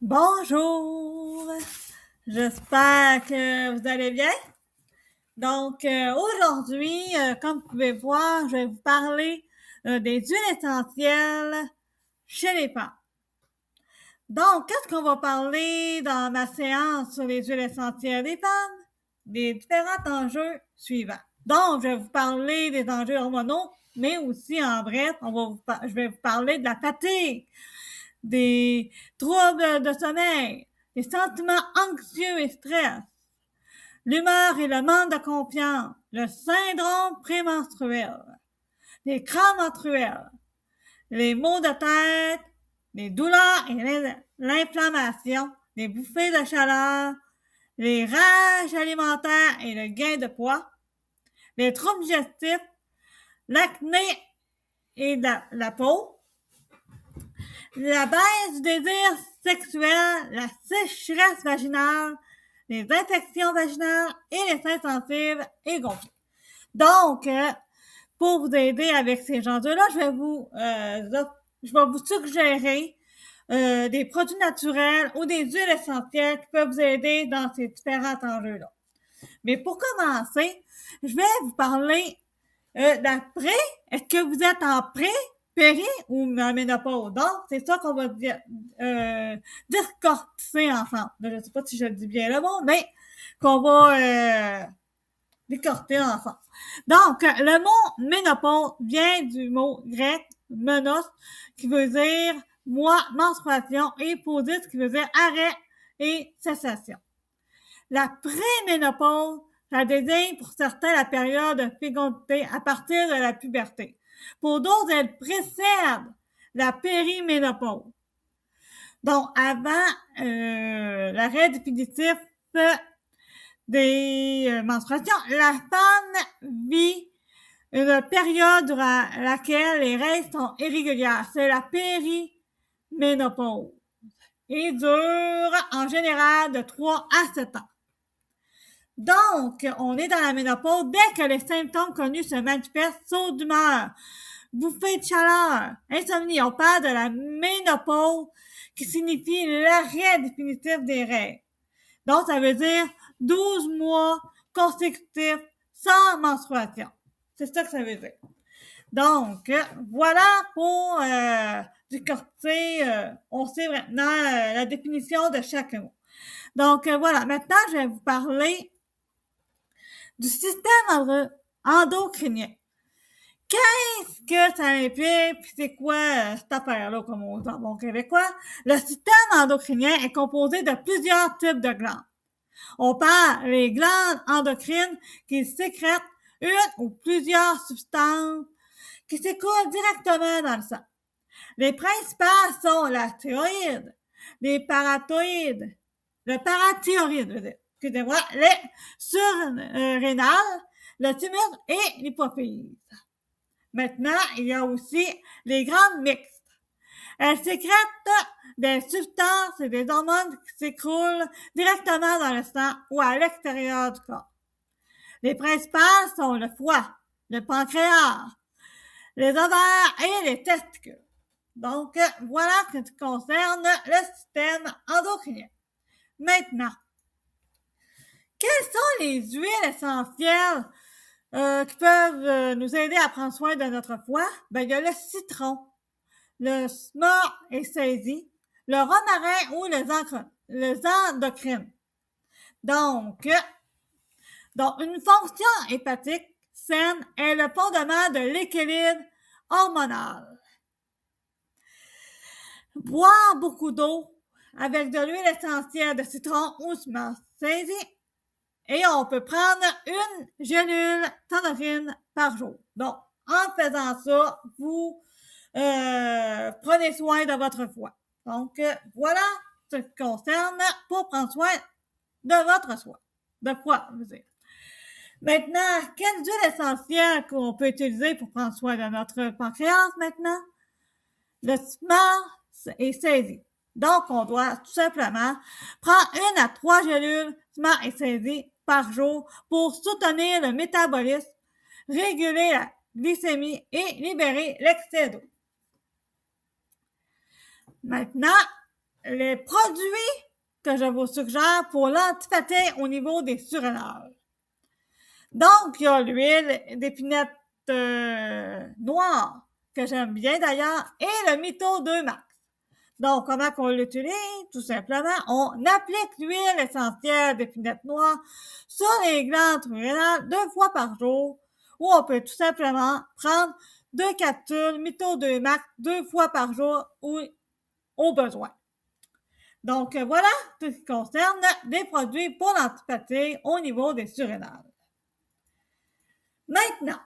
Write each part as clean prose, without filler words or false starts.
Bonjour, j'espère que vous allez bien. Donc, aujourd'hui, comme vous pouvez voir, je vais vous parler des huiles essentielles chez les femmes. Donc, qu'est-ce qu'on va parler dans ma séance sur les huiles essentielles des femmes? Des différents enjeux suivants. Donc, je vais vous parler des enjeux hormonaux, mais aussi, en bref, je vais vous parler de la fatigue, des troubles de sommeil, des sentiments anxieux et stress, l'humeur et le manque de confiance, le syndrome prémenstruel, les crampes menstruelles, les maux de tête, les douleurs et l'inflammation, les bouffées de chaleur, les rages alimentaires et le gain de poids, les troubles digestifs, l'acné et la peau, la baisse du désir sexuel, la sécheresse vaginale, les infections vaginales et les seins sensibles et gonflés. Donc, pour vous aider avec ces enjeux-là, je vais vous suggérer des produits naturels ou des huiles essentielles qui peuvent vous aider dans ces différents enjeux-là. Mais pour commencer, je vais vous parler d'après. Est-ce que vous êtes en pré, péri ou en ménopause? Donc, c'est ça qu'on va discortiser ensemble. Je ne sais pas si je le dis bien le mot, mais qu'on va décorter ensemble. Donc, le mot ménopause vient du mot grec menos, qui veut dire mois, menstruation, et posis, qui veut dire arrêt et cessation. La préménopause, ça désigne pour certains la période de fécondité à partir de la puberté. Pour d'autres, elle précède la périménopause. Donc, avant l'arrêt définitif des menstruations, la femme vit une période durant laquelle les règles sont irrégulières. C'est la périménopause. Et dure en général de 3 à 7 ans. Donc, on est dans la ménopause dès que les symptômes connus se manifestent: saut d'humeur, bouffée de chaleur, insomnie. On parle de la ménopause qui signifie l'arrêt définitif des règles. Donc, ça veut dire 12 mois consécutifs sans menstruation. C'est ça que ça veut dire. Donc, voilà pour décortiquer, on sait maintenant la définition de chaque mot. Donc, voilà. Maintenant, je vais vous parler du système endocrinien. Qu'est-ce que ça implique, puis c'est quoi cette affaire-là, comme on dit en bon québécois? Le système endocrinien est composé de plusieurs types de glandes. On parle des glandes endocrines qui sécrètent une ou plusieurs substances qui s'écoulent directement dans le sang. Les principales sont la thyroïde, les parathyroïdes, le parathyroïde, je veux dire, excusez-moi, les surrénales, le thymus et l'hypophyse. Maintenant, il y a aussi les glandes mixtes. Elles sécrètent des substances et des hormones qui s'écroulent directement dans le sang ou à l'extérieur du corps. Les principales sont le foie, le pancréas, les ovaires et les testicules. Donc, voilà ce qui concerne le système endocrinien. Maintenant, quelles sont les huiles essentielles qui peuvent nous aider à prendre soin de notre foie? Ben, il y a le citron, le smart et saisie, le romarin ou les endocrines. Donc, une fonction hépatique saine est le fondement de l'équilibre hormonal. Boire beaucoup d'eau avec de l'huile essentielle de citron ou smart saisie. Et on peut prendre une gélule taurine par jour. Donc, en faisant ça, vous prenez soin de votre foie. Donc, voilà ce qui concerne pour prendre soin de votre foie. De foie, je veux dire. Maintenant, quelle huile essentielle qu'on peut utiliser pour prendre soin de notre pancréas maintenant? Le smart est saisi. Donc, on doit tout simplement prendre 1 à 3 gélules smart et saisi par jour pour soutenir le métabolisme, réguler la glycémie et libérer l'excès d'eau. Maintenant, les produits que je vous suggère pour l'antifatigue au niveau des surrénales. Donc, il y a l'huile d'épinette noire, que j'aime bien d'ailleurs, et le Mito 2 Max. Donc, comment qu'on l'utilise? Tout simplement, on applique l'huile essentielle d'épinette noire sur les glandes surrénales 2 fois par jour, ou on peut tout simplement prendre 2 capsules Mito 2 Max 2 fois par jour ou au besoin. Donc, voilà tout ce qui concerne des produits pour l'antipathie au niveau des surrénales. Maintenant,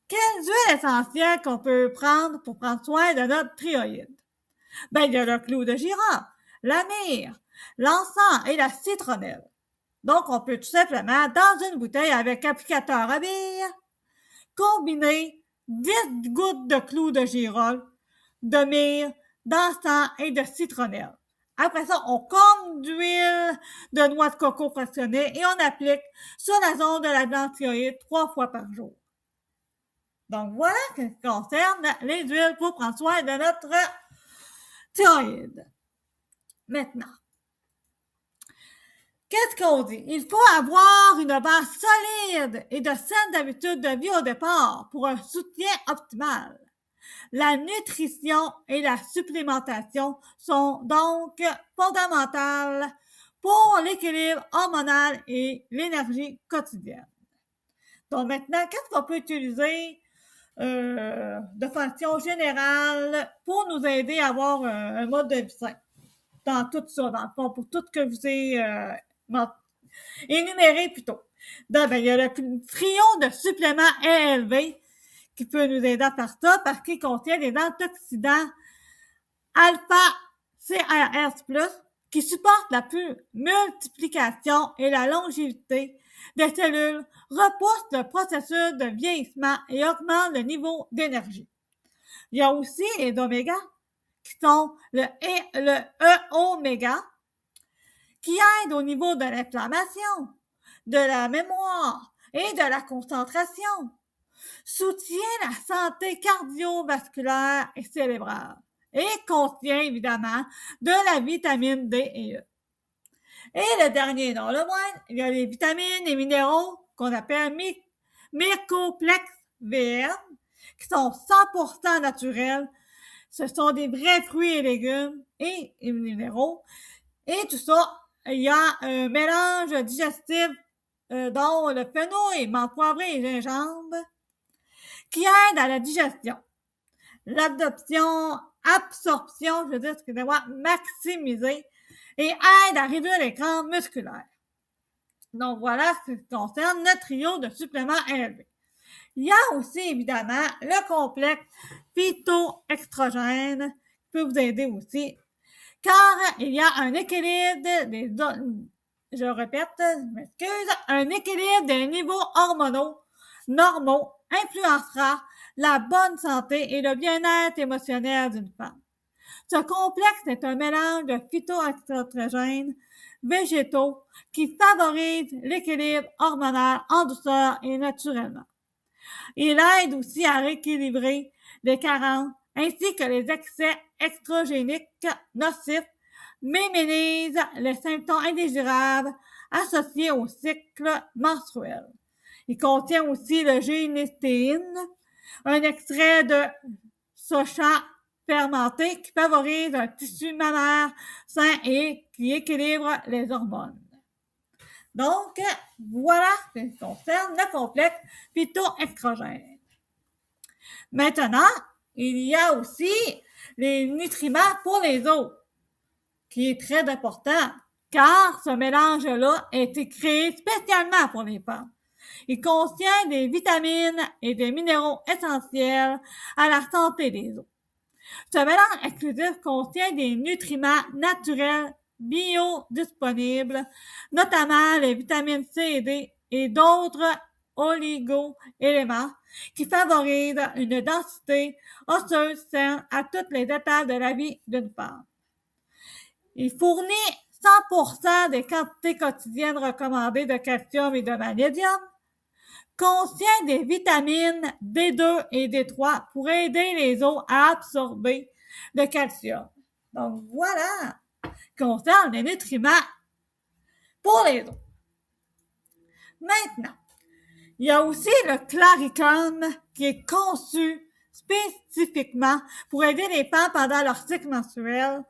quelles huiles essentielles qu'on peut prendre pour prendre soin de notre thyroïde? Ben, il y a le clou de girofle, la myrrhe, l'encens et la citronnelle. Donc, on peut tout simplement, dans une bouteille avec applicateur à billes, combiner 10 gouttes de clou de girofle, de myrrhe, d'encens et de citronnelle. Après ça, on comble d'huile de noix de coco fractionnée et on applique sur la zone de la glande thyroïde 3 fois par jour. Donc, voilà ce qui concerne les huiles pour prendre soin de notre thyroïde. Maintenant, qu'est-ce qu'on dit? Il faut avoir une base solide et de saines habitudes de vie au départ pour un soutien optimal. La nutrition et la supplémentation sont donc fondamentales pour l'équilibre hormonal et l'énergie quotidienne. Donc maintenant, qu'est-ce qu'on peut utiliser de façon générale pour nous aider à avoir un mode de vie sain? Dans tout ça, dans le fond, pour tout ce que je vous ai énuméré plus tôt. Donc, il y a le trio de suppléments ELV qui peut nous aider à faire ça parce qu'il contient des antioxydants alpha-CRS+, qui supportent la multiplication et la longévité des cellules, repoussent le processus de vieillissement et augmentent le niveau d'énergie. Il y a aussi les oméga, qui sont le E-oméga, qui aident au niveau de l'inflammation, de la mémoire et de la concentration, soutient la santé cardiovasculaire et cérébrale et contient évidemment de la vitamine D et E. Et le dernier, non le moindre, il y a les vitamines et minéraux qu'on appelle Mycoplex VM, qui sont 100% naturels. Ce sont des vrais fruits et légumes et minéraux. Et tout ça, il y a un mélange digestif dont le fenouil, menthe poivrée et gingembre, qui aide à la digestion, l'absorption, maximisée, et aide à réduire les crampes musculaires. Donc voilà ce qui concerne le trio de suppléments élevés. Il y a aussi évidemment le complexe phytoextrogène qui peut vous aider aussi, car il y a un équilibre un équilibre des niveaux hormonaux normaux influencera la bonne santé et le bien-être émotionnel d'une femme. Ce complexe est un mélange de phytoextrogènes végétaux qui favorise l'équilibre hormonal en douceur et naturellement. Il aide aussi à rééquilibrer les carences ainsi que les excès extrogéniques nocifs, minimise les symptômes indésirables associés au cycle menstruel. Il contient aussi le génistéine, un extrait de soja fermenté qui favorise un tissu mammaire sain et qui équilibre les hormones. Donc, voilà ce qui concerne le complexe phytoextrogène. Maintenant, il y a aussi les nutriments pour les os, qui est très important, car ce mélange-là a été créé spécialement pour les femmes. Il contient des vitamines et des minéraux essentiels à la santé des os. Ce mélange exclusif contient des nutriments naturels biodisponibles, notamment les vitamines C et D et d'autres oligo-éléments qui favorisent une densité osseuse saine à toutes les étapes de la vie d'une femme. Il fournit 100% des quantités quotidiennes recommandées de calcium et de magnésium, contient des vitamines D2 et D3 pour aider les os à absorber le calcium. Donc voilà concerne les nutriments pour les os. Maintenant, il y a aussi le Claricum qui est conçu spécifiquement pour aider les femmes pendant leur cycle menstruel.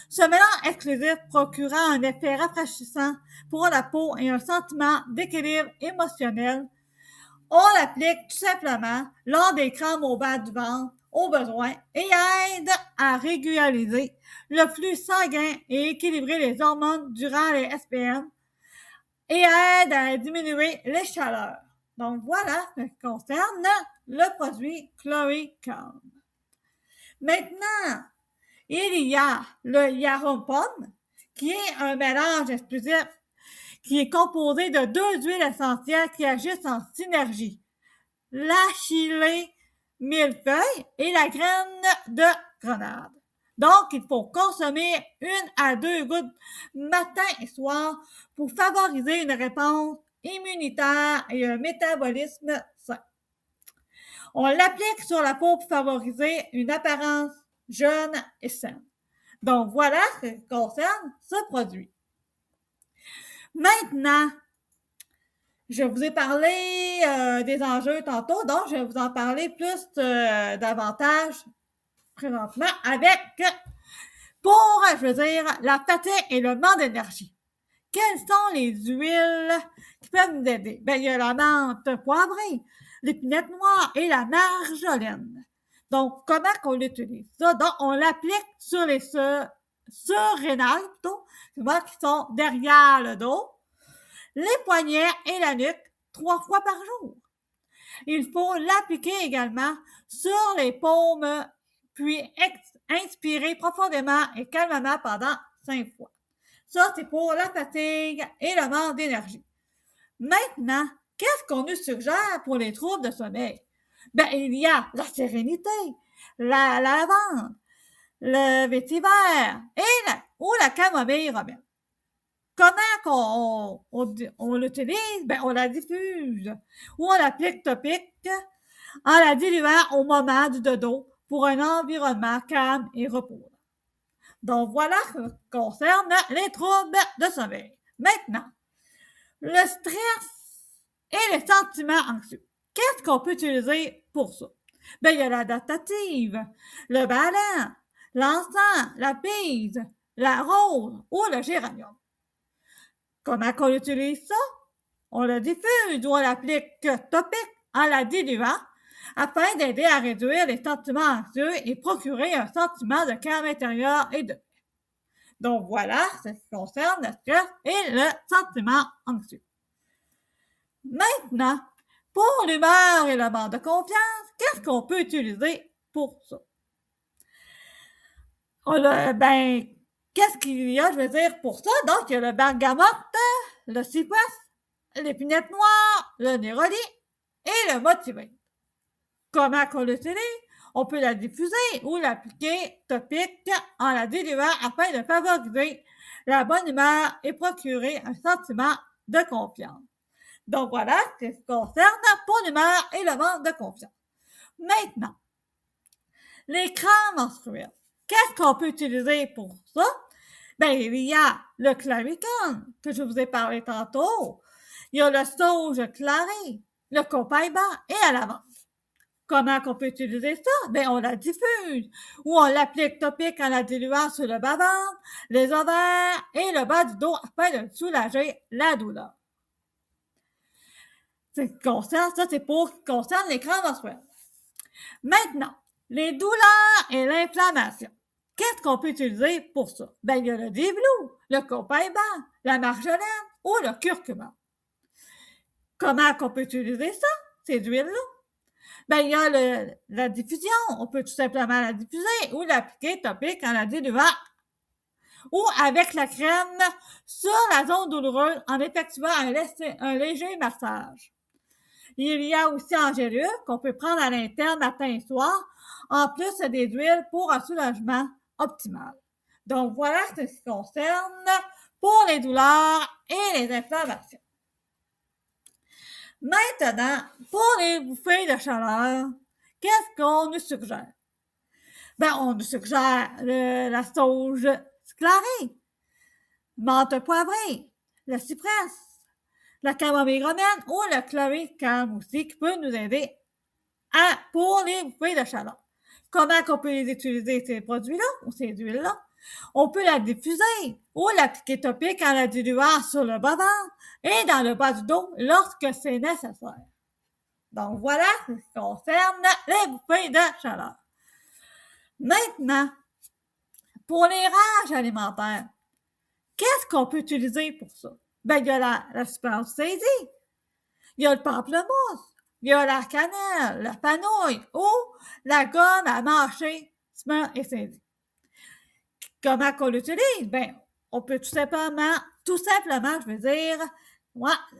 Ce mélange exclusif procurant un effet rafraîchissant pour la peau et un sentiment d'équilibre émotionnel. On l'applique tout simplement lors des crampes au bas du ventre au besoin et aide à régulariser le flux sanguin et équilibrer les hormones durant les SPM et aide à diminuer les chaleurs. Donc voilà ce qui concerne le produit Claricum. Maintenant, il y a le Yarum Pomme, qui est un mélange exclusif qui est composé de 2 huiles essentielles qui agissent en synergie. L'achillée millefeuille et la graine de grenade. Donc, il faut consommer 1 à 2 gouttes matin et soir pour favoriser une réponse immunitaire et un métabolisme sain. On l'applique sur la peau pour favoriser une apparence jeune et saine. Donc, voilà ce qui concerne ce produit. Maintenant, je vous ai parlé des enjeux tantôt, donc je vais vous en parler plus davantage présentement avec, la fatigue et le manque d'énergie. Quelles sont les huiles qui peuvent nous aider? Il y a la menthe poivrée, l'épinette noire et la marjolaine. Donc, comment qu'on l'utilise? Ça, donc, on l'applique sur les surrénales, qui sont derrière le dos, les poignets et la nuque 3 fois par jour. Il faut l'appliquer également sur les paumes, puis inspirer profondément et calmement pendant 5 fois. Ça, c'est pour la fatigue et le manque d'énergie. Maintenant, qu'est-ce qu'on nous suggère pour les troubles de sommeil? Il y a la sérénité, la lavande, le vétiver ou la camomille romaine. Comment on l'utilise? On la diffuse ou on l'applique topique en la diluant au moment du dodo pour un environnement calme et reposant. Donc, voilà ce qui concerne les troubles de sommeil. Maintenant, le stress et les sentiments anxieux. Qu'est-ce qu'on peut utiliser pour ça? Il y a l'adaptative, le bâton, l'encens, la pise, la rose ou le géranium. Comment on utilise ça? On le diffuse ou on l'applique topique en la diluant afin d'aider à réduire les sentiments anxieux et procurer un sentiment de calme intérieur et de paix. Donc voilà ce qui concerne le stress et le sentiment anxieux. Maintenant, pour l'humeur et le manque de confiance, qu'est-ce qu'on peut utiliser pour ça? Qu'est-ce qu'il y a, pour ça? Donc, il y a le bergamote, le cypress, l'épinette noire, le néroli et le motivate. Comment qu'on l'utilise? On peut la diffuser ou l'appliquer topique en la diluant afin de favoriser la bonne humeur et procurer un sentiment de confiance. Donc voilà ce qui concerne pour l'humeur et le manque de confiance. Maintenant, les crampes menstruelles. Qu'est-ce qu'on peut utiliser pour ça? Il y a le Claricum, que je vous ai parlé tantôt. Il y a le sauge claré, le copain bas et la lavande. Comment qu'on peut utiliser ça? On la diffuse ou on l'applique topique en la diluant sur le bas-ventre, les ovaires et le bas du dos afin de soulager la douleur. Ça, c'est pour ce qui concerne les crampes menstruelles. Maintenant, les douleurs et l'inflammation. Qu'est-ce qu'on peut utiliser pour ça? Il y a le déveloux, le copain bas, la marjolaine ou le curcuma. Comment qu'on peut utiliser ça, ces huiles-là? Il y a la diffusion. On peut tout simplement la diffuser ou l'appliquer topique en la diluant ou avec la crème sur la zone douloureuse en effectuant un léger massage. Il y a aussi en gélule qu'on peut prendre à l'interne matin et soir, en plus des huiles pour un soulagement optimal. Donc, voilà ce qui concerne pour les douleurs et les inflammations. Maintenant, pour les bouffées de chaleur, qu'est-ce qu'on nous suggère? On nous suggère la sauge clarée, menthe poivrée, le cypress, la camomille romaine ou le chloricalme aussi qui peut nous aider pour les bouffées de chaleur. Comment on peut les utiliser, ces produits-là ou ces huiles-là? On peut la diffuser ou l'appliquer topique en la diluant sur le bas-ventre et dans le bas du dos lorsque c'est nécessaire. Donc voilà ce qui concerne les bouffées de chaleur. Maintenant, pour les rages alimentaires, qu'est-ce qu'on peut utiliser pour ça? Ben, il y a la substance saisie, il y a le pamplemousse, il y a la cannelle, la panouille ou la gomme à mâcher, ciment et saisie. Comment qu'on l'utilise? Ben, on peut tout simplement, je veux dire,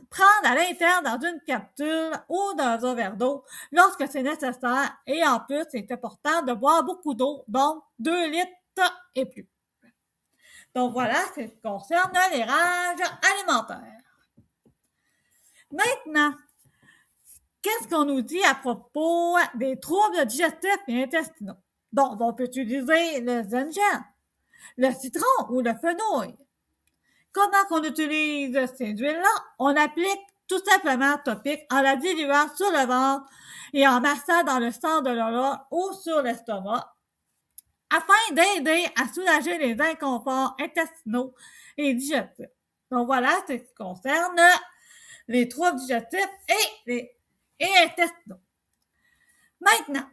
prendre à l'interne dans une capsule ou dans un verre d'eau lorsque c'est nécessaire. Et en plus, c'est important de boire beaucoup d'eau, donc 2 litres et plus. Donc voilà ce qui concerne les rages alimentaires. Maintenant, qu'est-ce qu'on nous dit à propos des troubles digestifs et intestinaux? Donc, on peut utiliser le zingibre, le citron ou le fenouil. Comment qu'on utilise ces huiles-là? On applique tout simplement topique en la diluant sur le ventre et en massant dans le centre de l'oreille ou sur l'estomac afin d'aider à soulager les inconforts intestinaux et digestifs. Donc voilà ce qui concerne les troubles digestifs et intestinaux. Maintenant,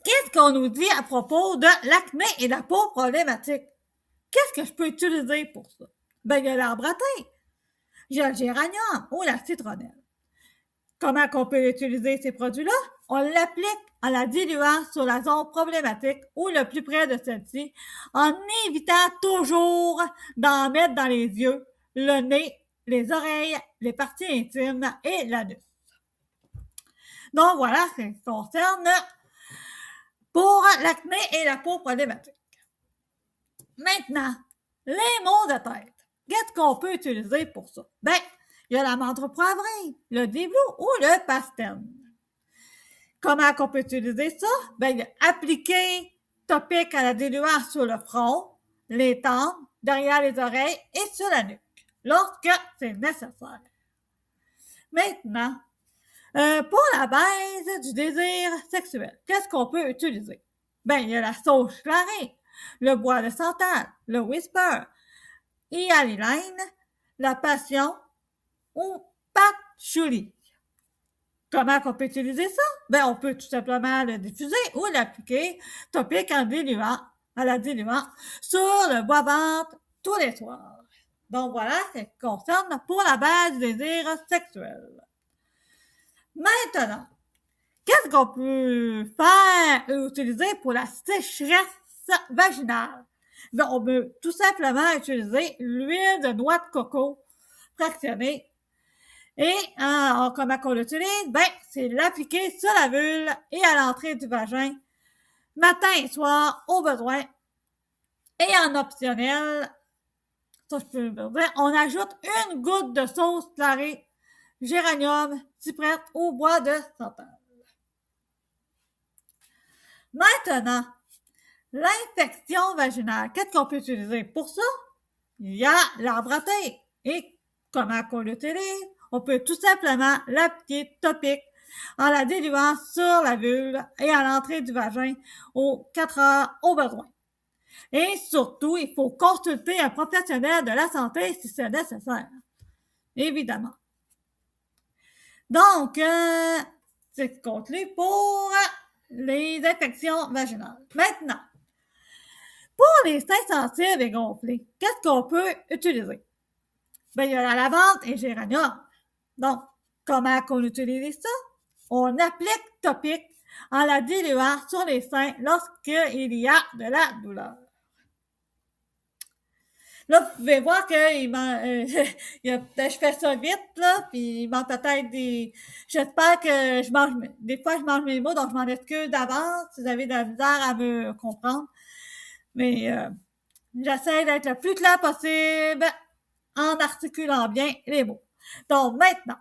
qu'est-ce qu'on nous dit à propos de l'acné et de la peau problématique? Qu'est-ce que je peux utiliser pour ça? Ben, il y a l'arbre à thé, il y a le géranium ou la citronnelle. Comment qu'on peut utiliser ces produits-là? On l'applique en la diluant sur la zone problématique ou le plus près de celle-ci, en évitant toujours d'en mettre dans les yeux, le nez, les oreilles, les parties intimes et l'anus. Donc voilà ce qui concerne pour l'acné et la peau problématique. Maintenant, les maux de tête. Qu'est-ce qu'on peut utiliser pour ça? Ben, il y a la menthe poivrée, le déblou ou le pastène. Comment qu'on peut utiliser ça? Ben, appliquer topique à la diluant sur le front, les tempes, derrière les oreilles et sur la nuque, lorsque c'est nécessaire. Maintenant, pour la baisse du désir sexuel, qu'est-ce qu'on peut utiliser? Ben, il y a la sauge clarée, le bois de santal, le whisper, hyalurone, la passion ou patchouli. Comment on peut utiliser ça? Ben, on peut tout simplement le diffuser ou l'appliquer topique en la diluant sur le bois-ventre tous les soirs. Donc voilà ce qui concerne pour la base du désir sexuel. Maintenant, qu'est-ce qu'on peut faire et utiliser pour la sécheresse vaginale? Ben, on peut tout simplement utiliser l'huile de noix de coco fractionnée. Et comment on l'utilise? Ben, c'est l'appliquer sur la vulve et à l'entrée du vagin, matin et soir, au besoin. Et en optionnel, ça je peux dire, on ajoute une goutte de sauce clarée, géranium, cyprès ou bois de santal. Maintenant, l'infection vaginale. Qu'est-ce qu'on peut utiliser pour ça? Il y a l'arbre à thé. Et comment on l'utilise? On peut tout simplement l'appliquer topique en la diluant sur la vulve et à l'entrée du vagin aux 4 heures au besoin. Et surtout, il faut consulter un professionnel de la santé si c'est nécessaire. Évidemment. Donc, c'est ce qu'on conclut pour les infections vaginales. Maintenant, pour les seins sensibles et gonflés, qu'est-ce qu'on peut utiliser? Ben, il y a la lavande et le géranium. Donc, comment qu'on utilise ça? On applique topique en la diluant sur les seins lorsqu'il y a de la douleur. Là, vous pouvez voir que je fais ça vite, là, puis il manque peut-être j'espère que des fois je mange mes mots, donc je m'en excuse d'avance si vous avez de la misère à me comprendre. Mais j'essaie d'être le plus clair possible en articulant bien les mots. Donc maintenant,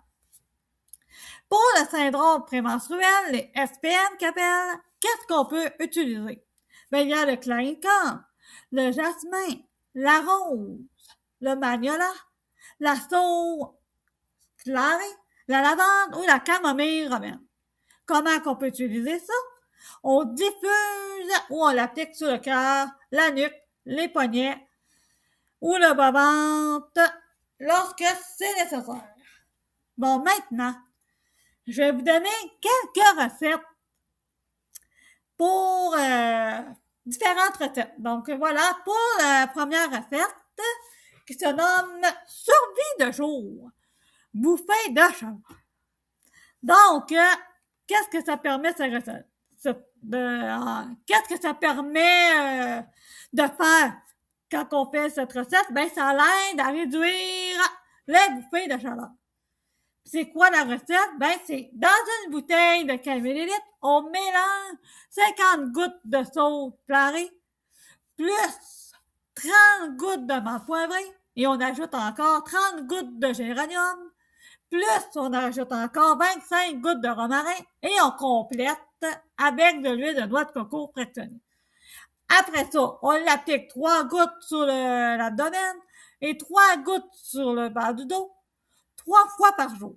pour le syndrome prémenstruel, les SPM qu'appelle, qu'est-ce qu'on peut utiliser? Ben, il y a le chloricum, le jasmin, la rose, le magnolia, la sauge clary, la lavande ou la camomille romaine. Comment qu'on peut utiliser ça? On diffuse ou on l'applique sur le cœur, la nuque, les poignets ou le bas-ventre lorsque c'est nécessaire. Bon, maintenant, je vais vous donner quelques recettes pour différentes recettes. Donc voilà, pour la première recette qui se nomme survie de jour, bouffée de chaleur. Donc, qu'est-ce que ça permet cette recette? Qu'est-ce que ça permet de faire quand on fait cette recette? Ben, ça l'aide à réduire les bouffées de chaleur. C'est quoi la recette? Ben, c'est dans une bouteille de 15 ml, on mélange 50 gouttes de sauce clarée, plus 30 gouttes de menthe poivrée, et on ajoute encore 30 gouttes de géranium, plus on ajoute encore 25 gouttes de romarin, et on complète avec de l'huile de noix de coco fractionnée. Après ça, on l'applique 3 gouttes sur l'abdomen et 3 gouttes sur le bas du dos, 3 fois par jour.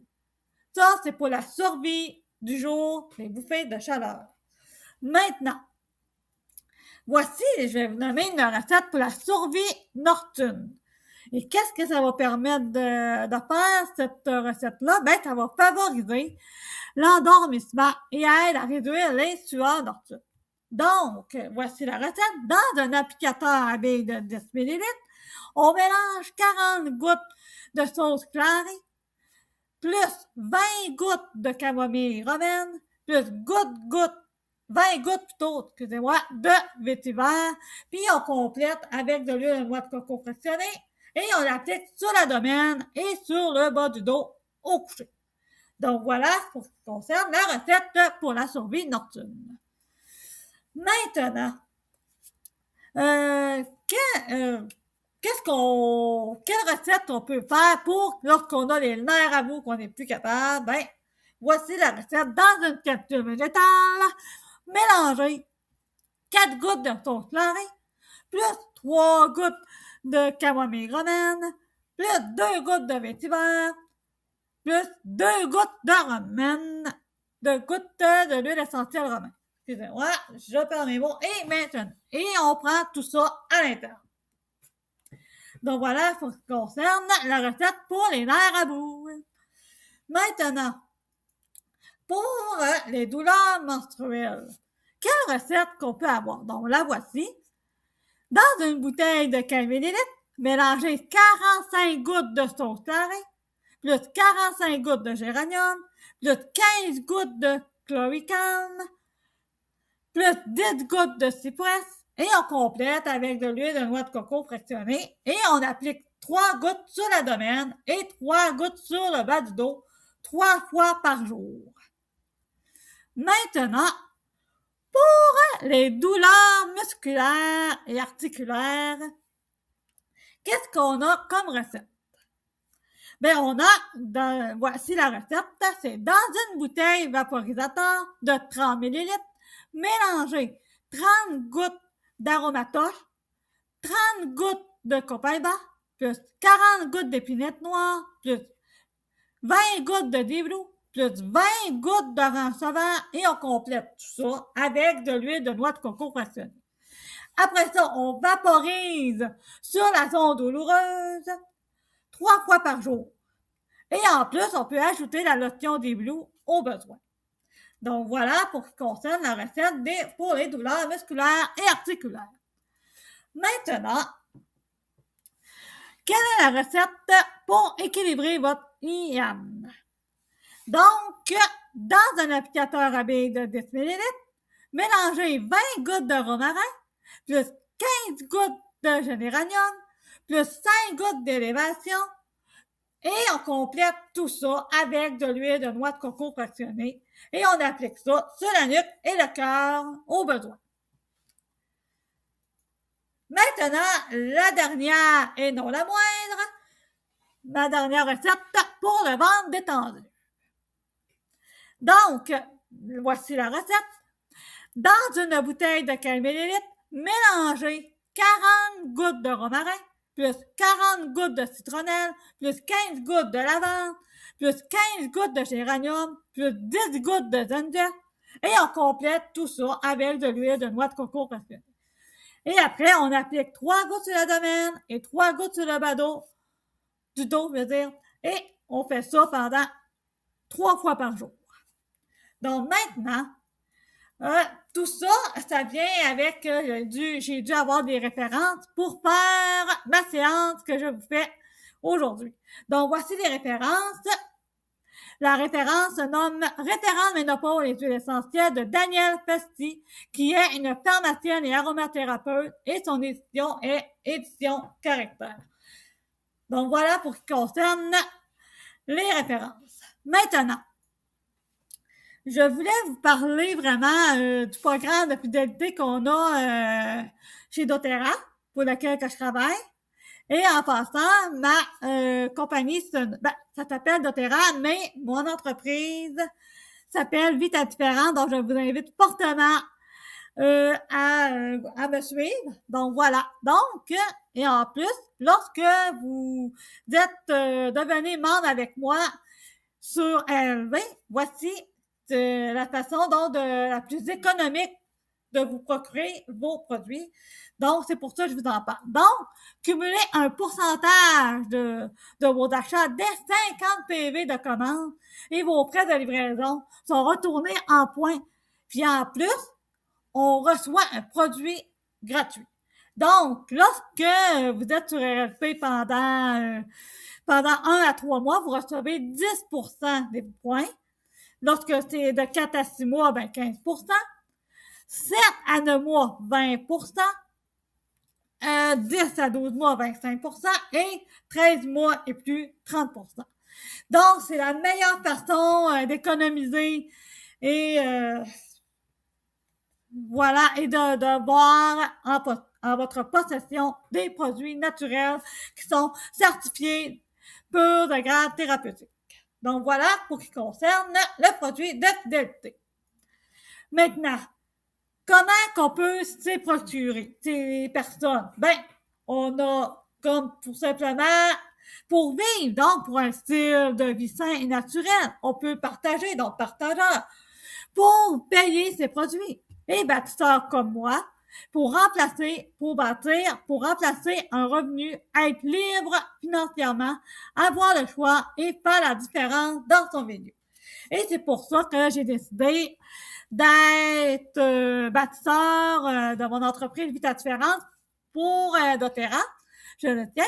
Ça, c'est pour la survie du jour, les bouffées de chaleur. Maintenant, voici, je vais vous nommer une recette pour la survie nocturne. Et qu'est-ce que ça va permettre de faire, cette recette-là? Ben, ça va favoriser l'endormissement et aide à réduire les sueurs nocturnes. Donc, voici la recette. Dans un applicateur à billes de 10 ml, on mélange 40 gouttes de sauce clarée, plus 20 gouttes de camomille romaine, plus 20 gouttes de vétiver, puis on complète avec de l'huile de noix de coco fractionnée et on l'applique sur l'abdomen et sur le bas du dos au coucher. Donc voilà pour ce qui concerne la recette pour la survie nocturne. Maintenant, quelle recette on peut faire pour lorsqu'on a les nerfs à bout, qu'on n'est plus capable? Ben, voici la recette. Dans une capsule végétale, mélangez 4 gouttes de sauce clarée, plus 3 gouttes de camomille romaine, plus 2 gouttes de vétiver, plus 2 gouttes de l'huile essentielle romaine. Excusez-moi, je perds mes mots. Et maintenant, on prend tout ça à l'intérieur. Donc voilà pour ce qui concerne la recette pour les nerfs à bout. Maintenant, pour les douleurs menstruelles, quelle recette qu'on peut avoir? Donc la voici. Dans une bouteille de 15 ml, mélangez 45 gouttes de sauce clarée, plus 45 gouttes de géranium, plus 15 gouttes de chloricane, plus 10 gouttes de cypress, et on complète avec de l'huile de noix de coco fractionnée et on applique 3 gouttes sur l'abdomen et 3 gouttes sur le bas du dos 3 fois par jour. Maintenant, pour les douleurs musculaires et articulaires, qu'est-ce qu'on a comme recette? Ben, voici la recette, c'est dans une bouteille vaporisateur de 30 ml, mélangez 30 gouttes d'aromatoche, 30 gouttes de copaiba, plus 40 gouttes d'épinette noire, plus 20 gouttes de divrou, plus 20 gouttes d'orange sauvage et on complète tout ça avec de l'huile de noix de coco fractionnée. Après ça, on vaporise sur la zone douloureuse 3 fois par jour. Et en plus, on peut ajouter la lotion divrou au besoin. Donc voilà pour ce qui concerne la recette pour les douleurs musculaires et articulaires. Maintenant, quelle est la recette pour équilibrer votre hygiène? Donc, dans un applicateur à billes de 10 ml, mélangez 20 gouttes de romarin, plus 15 gouttes de géranium, plus 5 gouttes d'élévation, et on complète tout ça avec de l'huile de noix de coco fractionnée et on applique ça sur la nuque et le cœur au besoin. Maintenant, la dernière et non la moindre, ma dernière recette pour le ventre détendu. Donc, voici la recette. Dans une bouteille de 15 ml, mélangez 40 gouttes de romarin, plus 40 gouttes de citronnelle, plus 15 gouttes de lavande, plus 15 gouttes de géranium, plus 10 gouttes de ginger. Et on complète tout ça avec de l'huile de noix de coco raffinée. Et après, on applique 3 gouttes sur l'abdomen et 3 gouttes sur le bas du dos, je veux dire. Et on fait ça pendant 3 fois par jour. Donc maintenant, tout ça, ça vient avec, j'ai dû avoir des références pour faire ma séance que je vous fais aujourd'hui. Donc voici les références. La référence se nomme Référence ménopause et huiles essentielles de Danielle Festi, qui est une pharmacienne et aromathérapeute, et son édition est édition caractère. Donc voilà pour ce qui concerne les références. Maintenant, je voulais vous parler vraiment du programme de fidélité qu'on a chez doTERRA, pour lequel je travaille. Et en passant, ma compagnie, ça s'appelle doTERRA, mais mon entreprise s'appelle Vita Différente, donc je vous invite fortement à me suivre. Donc voilà. Donc, et en plus, lorsque vous êtes devenez membre avec moi sur LV, voici la façon dont la plus économique de vous procurer vos produits. Donc, c'est pour ça que je vous en parle. Donc, cumulez un pourcentage de vos achats dès 50 PV de commande et vos frais de livraison sont retournés en points. Puis en plus, on reçoit un produit gratuit. Donc, lorsque vous êtes sur RLP pendant 1 à 3 mois, vous recevez 10% des points. Lorsque c'est de 4 à 6 mois, 15%. 7 à 9 mois, 20%. 10 à 12 mois, 25%. Et 13 mois et plus, 30%. Donc, c'est la meilleure façon d'économiser et voilà, et d'avoir en votre possession des produits naturels qui sont certifiés purs de grade thérapeutique. Donc voilà pour ce qui concerne le produit de fidélité. Maintenant, comment qu'on peut s'y procurer ces personnes? On a comme tout simplement pour vivre, donc pour un style de vie sain et naturel, on peut partager, donc partageur, pour payer ces produits. Et bâtisseurs comme moi, pour remplacer un revenu, être libre financièrement, avoir le choix et faire la différence dans son milieu. Et c'est pour ça que j'ai décidé d'être bâtisseur de mon entreprise Vita Différente pour doTERRA. Je le tiens.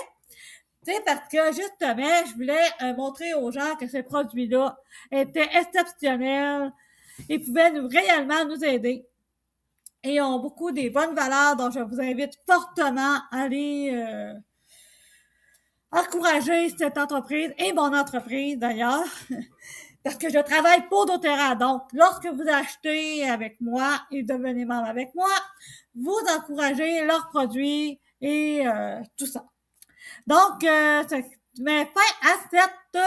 C'est parce que justement, je voulais montrer aux gens que ces produits-là étaient exceptionnels et pouvaient réellement nous aider. Et ont beaucoup des bonnes valeurs, dont je vous invite fortement à aller encourager cette entreprise et mon entreprise d'ailleurs, parce que je travaille pour doTERRA. Donc, lorsque vous achetez avec moi et devenez membre avec moi, vous encouragez leurs produits et tout ça. Donc, ça met fin à cette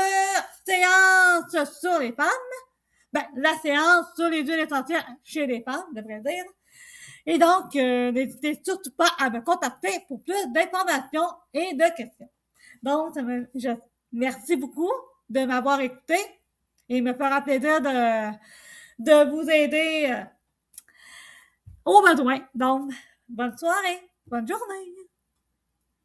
séance sur les femmes. La séance sur les huiles essentielles chez les femmes, je devrais dire. Et donc, n'hésitez surtout pas à me contacter pour plus d'informations et de questions. Donc, merci beaucoup de m'avoir écouté et me fera plaisir de vous aider au besoin. Donc, bonne soirée, bonne journée.